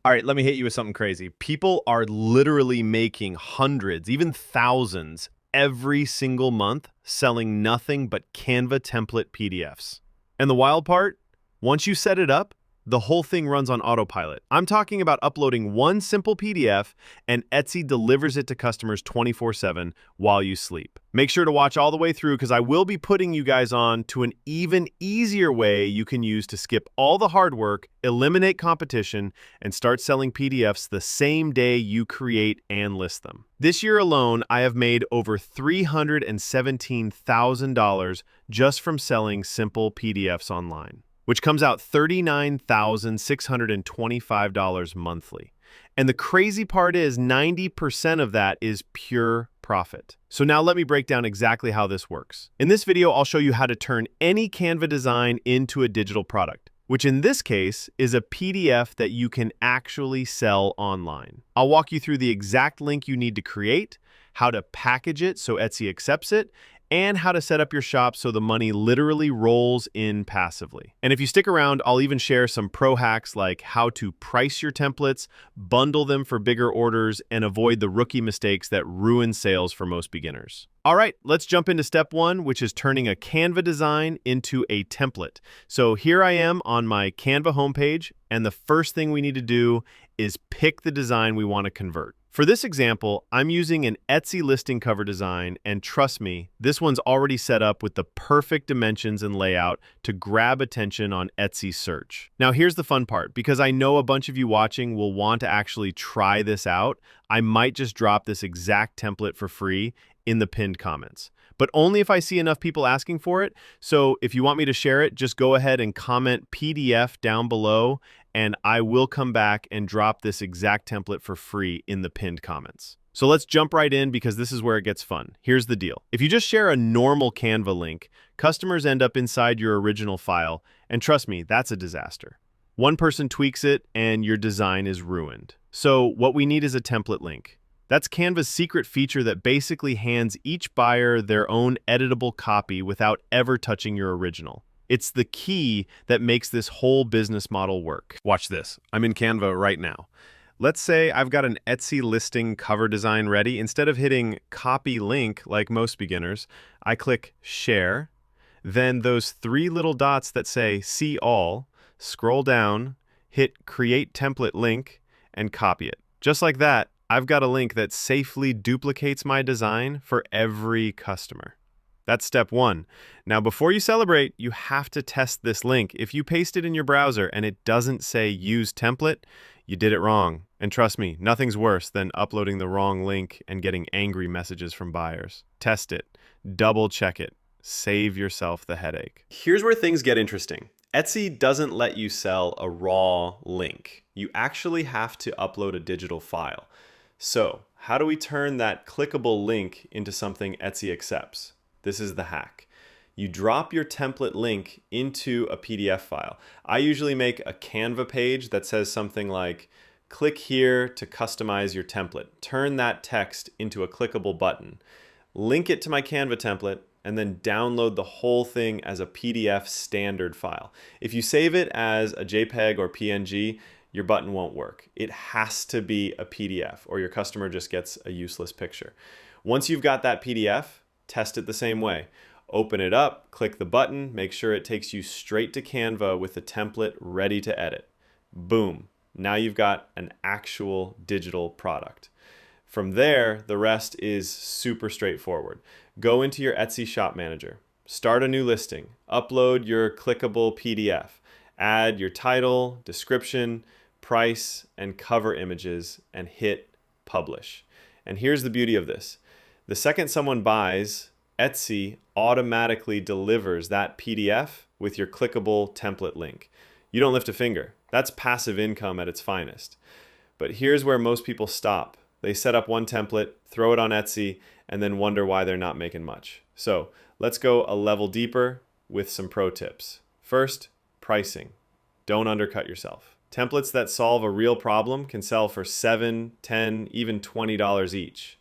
All right, let me hit you with something crazy. People are literally making hundreds, even thousands, every single month selling nothing but Canva template PDFs. And the wild part, once you set it up, the whole thing runs on autopilot. I'm talking about uploading one simple PDF and Etsy delivers it to customers 24/7 while you sleep. Make sure to watch all the way through because I will be putting you guys on to an even easier way you can use to skip all the hard work, eliminate competition, and start selling PDFs the same day you create and list them. This year alone, I have made over $317,000 just from selling simple PDFs online, which comes out $39,625 monthly. And the crazy part is 90% of that is pure profit. So now let me break down exactly how this works. In this video, I'll show you how to turn any Canva design into a digital product, which in this case is a PDF that you can actually sell online. I'll walk you through the exact link you need to create, how to package it so Etsy accepts it, and how to set up your shop so the money literally rolls in passively. And if you stick around, I'll even share some pro hacks like how to price your templates, bundle them for bigger orders, and avoid the rookie mistakes that ruin sales for most beginners. All right, let's jump into step one, which is turning a Canva design into a template. So here I am on my Canva homepage, and the first thing we need to do is pick the design we want to convert. For this example, I'm using an Etsy listing cover design, and trust me, this one's already set up with the perfect dimensions and layout to grab attention on Etsy search. Now here's the fun part, because I know a bunch of you watching will want to actually try this out, I might just drop this exact template for free in the pinned comments. But only if I see enough people asking for it, so if you want me to share it, just go ahead and comment PDF down below, and I will come back and drop this exact template for free in the pinned comments. So let's jump right in because this is where it gets fun. Here's the deal. If you just share a normal Canva link, customers end up inside your original file, and trust me, that's a disaster. One person tweaks it and your design is ruined. So what we need is a template link. That's Canva's secret feature that basically hands each buyer their own editable copy without ever touching your original. It's the key that makes this whole business model work. Watch this. I'm in Canva right now. Let's say I've got an Etsy listing cover design ready. Instead of hitting copy link like most beginners, I click share. Then those three little dots that say see all, scroll down, hit create template link, and copy it. Just like that, I've got a link that safely duplicates my design for every customer. That's step one. Now, before you celebrate, you have to test this link. If you paste it in your browser and it doesn't say use template, you did it wrong. And trust me, nothing's worse than uploading the wrong link and getting angry messages from buyers. Test it, double check it, save yourself the headache. Here's where things get interesting. Etsy doesn't let you sell a raw link. You actually have to upload a digital file. So, how do we turn that clickable link into something Etsy accepts? This is the hack. You drop your template link into a PDF file. I usually make a Canva page that says something like, click here to customize your template. Turn that text into a clickable button. Link it to my Canva template, and then download the whole thing as a PDF standard file. If you save it as a JPEG or PNG, your button won't work. It has to be a PDF or your customer just gets a useless picture. Once you've got that PDF, test it the same way. Open it up, click the button, make sure it takes you straight to Canva with the template ready to edit. Boom. Now you've got an actual digital product. From there, the rest is super straightforward. Go into your Etsy shop manager, start a new listing, upload your clickable PDF, add your title, description, price, and cover images, and hit publish. And here's the beauty of this. The second someone buys, Etsy automatically delivers that PDF with your clickable template link. You don't lift a finger. That's passive income at its finest. But here's where most people stop. They set up one template, throw it on Etsy, and then wonder why they're not making much. So let's go a level deeper with some pro tips. First, pricing. Don't undercut yourself. Templates that solve a real problem can sell for $7, $10, even $20 each.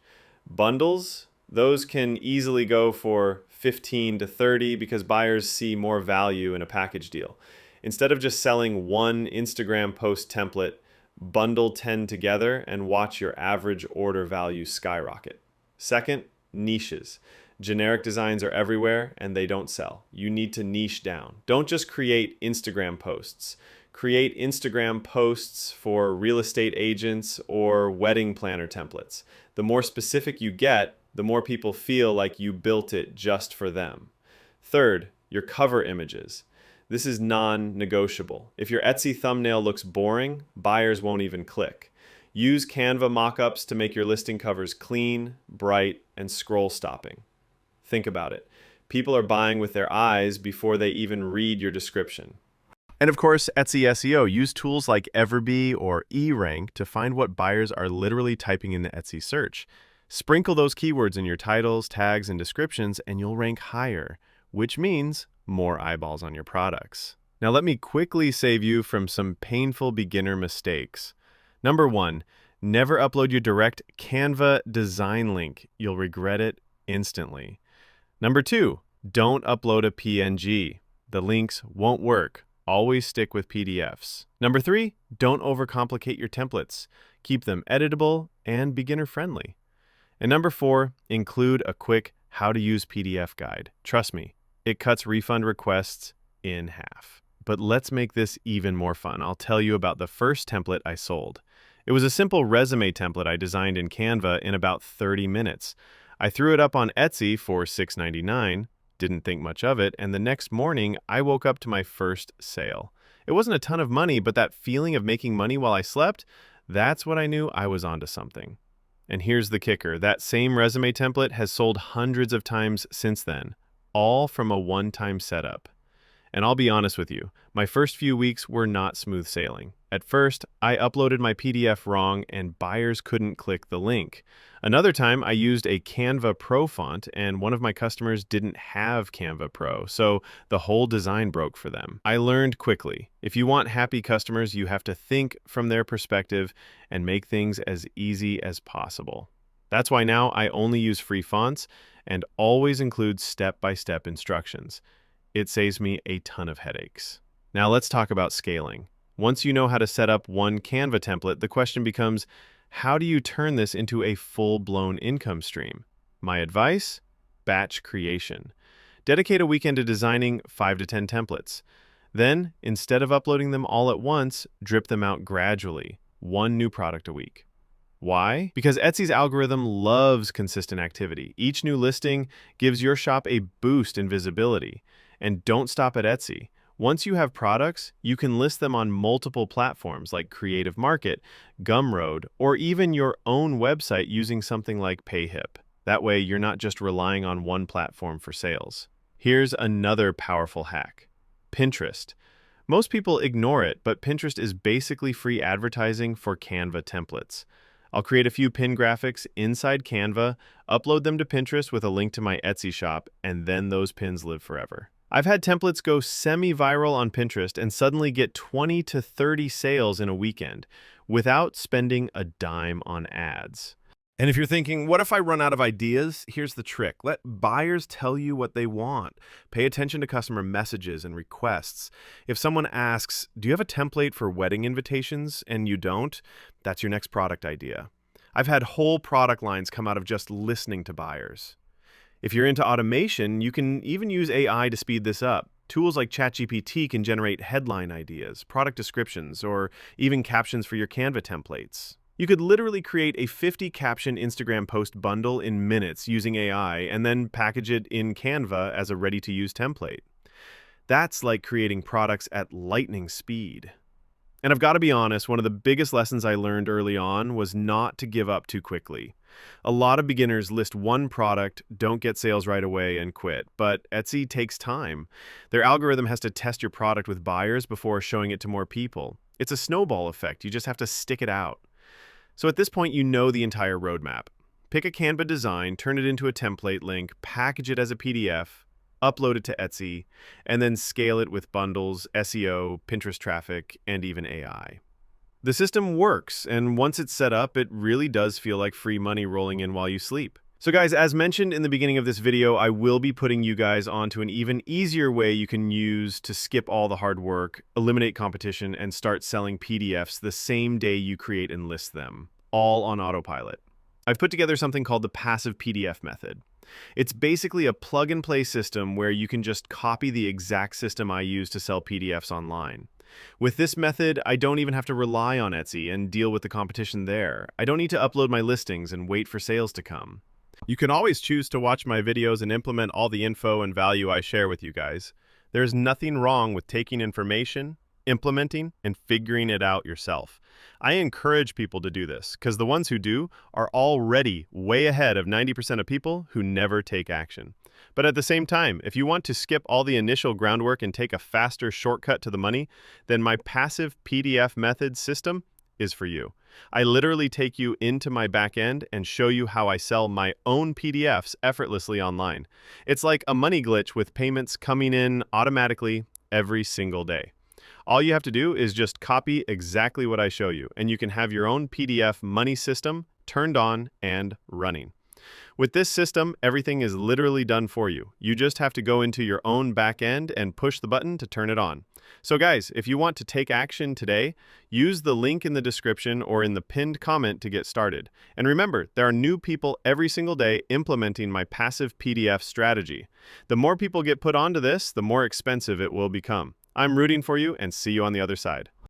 Bundles, those can easily go for $15 to $30 because buyers see more value in a package deal. Instead of just selling one Instagram post template, Bundle 10 together and watch your average order value skyrocket. Second, niches. Generic designs are everywhere and they don't sell. You need to niche down. Don't just create Instagram posts. Create Instagram posts for real estate agents or wedding planner templates. The more specific you get, the more people feel like you built it just for them. Third, your cover images. This is non-negotiable. If your Etsy thumbnail looks boring, buyers won't even click. Use Canva mockups to make your listing covers clean, bright, and scroll stopping. Think about it. People are buying with their eyes before they even read your description. And of course, Etsy SEO. Use tools like Everbee or eRank to find what buyers are literally typing in the Etsy search. Sprinkle those keywords in your titles, tags, and descriptions, and you'll rank higher, which means more eyeballs on your products. Now let me quickly save you from some painful beginner mistakes. Number 1, never upload your direct Canva design link. You'll regret it instantly. Number 2, don't upload a PNG. The links won't work. Always stick with PDFs. Number 3, don't overcomplicate your templates. Keep them editable and beginner-friendly. And number 4, include a quick how to use PDF guide. Trust me, it cuts refund requests in half. But let's make this even more fun. I'll tell you about the first template I sold. It was a simple resume template I designed in Canva in about 30 minutes. I threw it up on Etsy for $6.99, didn't think much of it, and the next morning I woke up to my first sale. It wasn't a ton of money, but that feeling of making money while I slept, that's what I knew I was onto something. And here's the kicker. That same resume template has sold hundreds of times since then, all from a one-time setup. And I'll be honest with you, my first few weeks were not smooth sailing. At first, I uploaded my PDF wrong and buyers couldn't click the link. Another time, I used a Canva Pro font and one of my customers didn't have Canva Pro, so the whole design broke for them. I learned quickly, if you want happy customers, you have to think from their perspective and make things as easy as possible. That's why now I only use free fonts and always include step-by-step instructions. It saves me a ton of headaches. Now let's talk about scaling. Once you know how to set up one Canva template, the question becomes, how do you turn this into a full-blown income stream? My advice? Batch creation. Dedicate a weekend to designing 5 to 10 templates. Then, instead of uploading them all at once, drip them out gradually, one new product a week. Why? Because Etsy's algorithm loves consistent activity. Each new listing gives your shop a boost in visibility. And don't stop at Etsy. Once you have products, you can list them on multiple platforms like Creative Market, Gumroad, or even your own website using something like Payhip. That way, you're not just relying on one platform for sales. Here's another powerful hack. Pinterest. Most people ignore it, but Pinterest is basically free advertising for Canva templates. I'll create a few pin graphics inside Canva, upload them to Pinterest with a link to my Etsy shop, and then those pins live forever. I've had templates go semi-viral on Pinterest and suddenly get 20 to 30 sales in a weekend without spending a dime on ads. And if you're thinking, what if I run out of ideas? Here's the trick. Let buyers tell you what they want. Pay attention to customer messages and requests. If someone asks, do you have a template for wedding invitations? And you don't, that's your next product idea. I've had whole product lines come out of just listening to buyers. If you're into automation, you can even use AI to speed this up. Tools like ChatGPT can generate headline ideas, product descriptions, or even captions for your Canva templates. You could literally create a 50-caption Instagram post bundle in minutes using AI and then package it in Canva as a ready-to-use template. That's like creating products at lightning speed. And I've got to be honest, one of the biggest lessons I learned early on was not to give up too quickly. A lot of beginners list one product, don't get sales right away, and quit. But Etsy takes time. Their algorithm has to test your product with buyers before showing it to more people. It's a snowball effect. You just have to stick it out. So at this point, you know the entire roadmap. Pick a Canva design, turn it into a template link, package it as a PDF, upload it to Etsy, and then scale it with bundles, SEO, Pinterest traffic, and even AI. The system works, and once it's set up, it really does feel like free money rolling in while you sleep. So guys, as mentioned in the beginning of this video, I will be putting you guys onto an even easier way you can use to skip all the hard work, eliminate competition, and start selling PDFs the same day you create and list them, all on autopilot. I've put together something called the passive PDF method. It's basically a plug-and-play system where you can just copy the exact system I use to sell PDFs online. With this method, I don't even have to rely on Etsy and deal with the competition there. I don't need to upload my listings and wait for sales to come. You can always choose to watch my videos and implement all the info and value I share with you guys. There's nothing wrong with taking information, implementing, and figuring it out yourself. I encourage people to do this because the ones who do are already way ahead of 90% of people who never take action. But at the same time, if you want to skip all the initial groundwork and take a faster shortcut to the money, then my passive PDF method system is for you. I literally take you into my back end and show you how I sell my own PDFs effortlessly online. It's like a money glitch with payments coming in automatically every single day. All you have to do is just copy exactly what I show you, and you can have your own PDF money system turned on and running. With this system, everything is literally done for you. You just have to go into your own back end and push the button to turn it on. So guys, if you want to take action today, use the link in the description or in the pinned comment to get started. And remember, there are new people every single day implementing my passive PDF strategy. The more people get put onto this, the more expensive it will become. I'm rooting for you and see you on the other side.